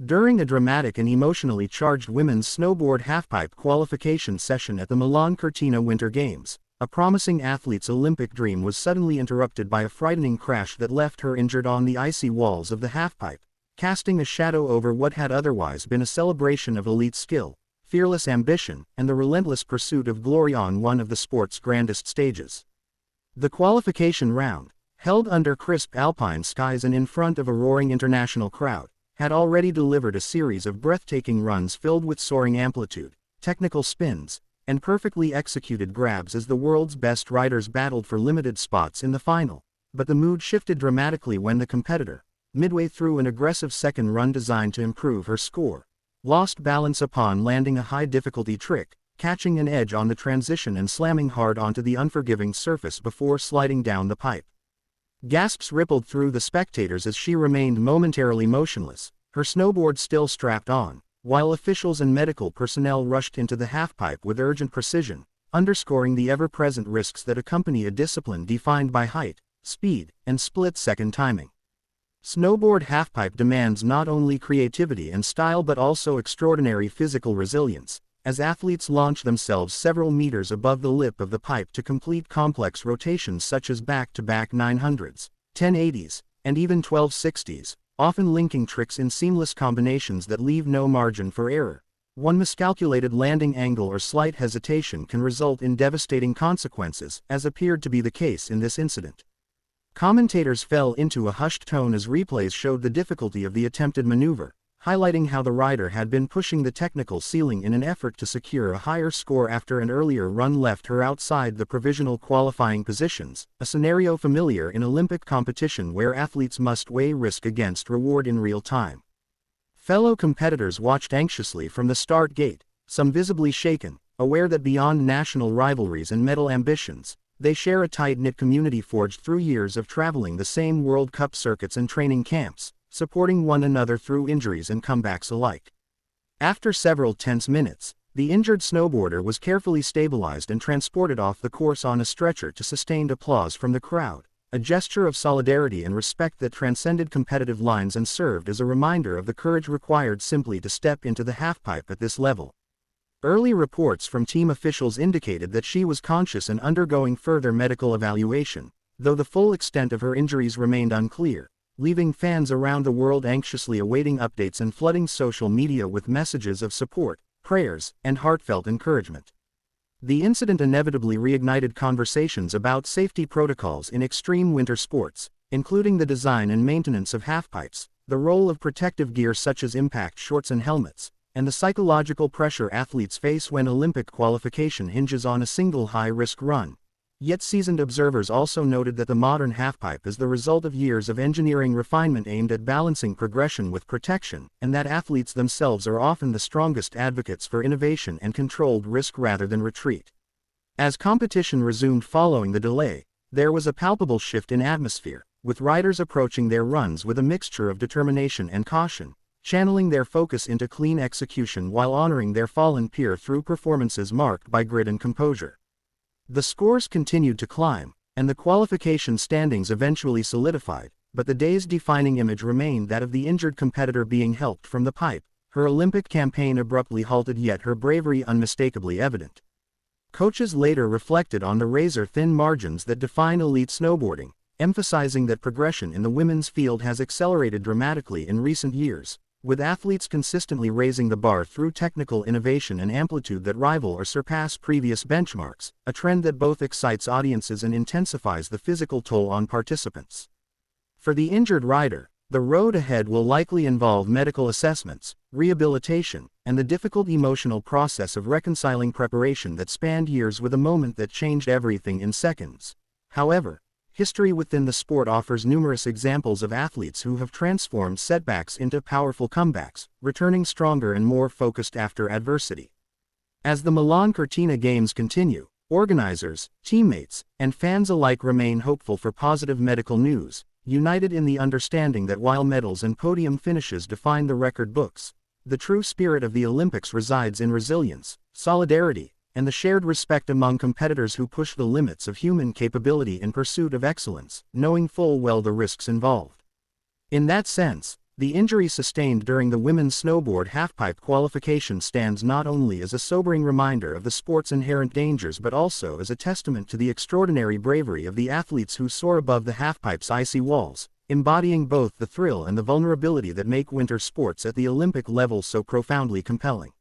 During a dramatic and emotionally charged women's snowboard halfpipe qualification session at the Milan Cortina Winter Games, a promising athlete's Olympic dream was suddenly interrupted by a frightening crash that left her injured on the icy walls of the halfpipe, casting a shadow over what had otherwise been a celebration of elite skill, fearless ambition, and the relentless pursuit of glory on one of the sport's grandest stages. The qualification round, held under crisp alpine skies and in front of a roaring international crowd, had already delivered a series of breathtaking runs filled with soaring amplitude, technical spins, and perfectly executed grabs as the world's best riders battled for limited spots in the final. But the mood shifted dramatically when the competitor, midway through an aggressive second run designed to improve her score, lost balance upon landing a high-difficulty trick, catching an edge on the transition and slamming hard onto the unforgiving surface before sliding down the pipe. Gasps rippled through the spectators as she remained momentarily motionless, her snowboard still strapped on, while officials and medical personnel rushed into the halfpipe with urgent precision, underscoring the ever-present risks that accompany a discipline defined by height, speed, and split-second timing. Snowboard halfpipe demands not only creativity and style but also extraordinary physical resilience, as athletes launch themselves several meters above the lip of the pipe to complete complex rotations such as back-to-back 900s, 1080s, and even 1260s, often linking tricks in seamless combinations that leave no margin for error. One miscalculated landing angle or slight hesitation can result in devastating consequences, as appeared to be the case in this incident. Commentators fell into a hushed tone as replays showed the difficulty of the attempted maneuver, highlighting how the rider had been pushing the technical ceiling in an effort to secure a higher score after an earlier run left her outside the provisional qualifying positions, a scenario familiar in Olympic competition where athletes must weigh risk against reward in real time. Fellow competitors watched anxiously from the start gate, some visibly shaken, aware that beyond national rivalries and medal ambitions, they share a tight-knit community forged through years of traveling the same World Cup circuits and training camps, supporting one another through injuries and comebacks alike. After several tense minutes, the injured snowboarder was carefully stabilized and transported off the course on a stretcher to sustained applause from the crowd, a gesture of solidarity and respect that transcended competitive lines and served as a reminder of the courage required simply to step into the halfpipe at this level. Early reports from team officials indicated that she was conscious and undergoing further medical evaluation, though the full extent of her injuries remained unclear, leaving fans around the world anxiously awaiting updates and flooding social media with messages of support, prayers, and heartfelt encouragement. The incident inevitably reignited conversations about safety protocols in extreme winter sports, including the design and maintenance of halfpipes, the role of protective gear such as impact shorts and helmets, and the psychological pressure athletes face when Olympic qualification hinges on a single high-risk run. Yet seasoned observers also noted that the modern halfpipe is the result of years of engineering refinement aimed at balancing progression with protection, and that athletes themselves are often the strongest advocates for innovation and controlled risk rather than retreat. As competition resumed following the delay, there was a palpable shift in atmosphere, with riders approaching their runs with a mixture of determination and caution, channeling their focus into clean execution while honoring their fallen peer through performances marked by grit and composure. The scores continued to climb, and the qualification standings eventually solidified, but the day's defining image remained that of the injured competitor being helped from the pipe, her Olympic campaign abruptly halted yet her bravery unmistakably evident. Coaches later reflected on the razor-thin margins that define elite snowboarding, emphasizing that progression in the women's field has accelerated dramatically in recent years, with athletes consistently raising the bar through technical innovation and amplitude that rival or surpass previous benchmarks, a trend that both excites audiences and intensifies the physical toll on participants. For the injured rider, the road ahead will likely involve medical assessments, rehabilitation, and the difficult emotional process of reconciling preparation that spanned years with a moment that changed everything in seconds. However, history within the sport offers numerous examples of athletes who have transformed setbacks into powerful comebacks, returning stronger and more focused after adversity. As the Milan Cortina Games continue, organizers, teammates, and fans alike remain hopeful for positive medical news, united in the understanding that while medals and podium finishes define the record books, the true spirit of the Olympics resides in resilience, solidarity, and the shared respect among competitors who push the limits of human capability in pursuit of excellence, knowing full well the risks involved. In that sense, The injury sustained during the women's snowboard halfpipe qualification stands not only as a sobering reminder of the sport's inherent dangers but also as a testament to the extraordinary bravery of the athletes who soar above the halfpipe's icy walls, embodying both the thrill and the vulnerability that make winter sports at the Olympic level so profoundly compelling.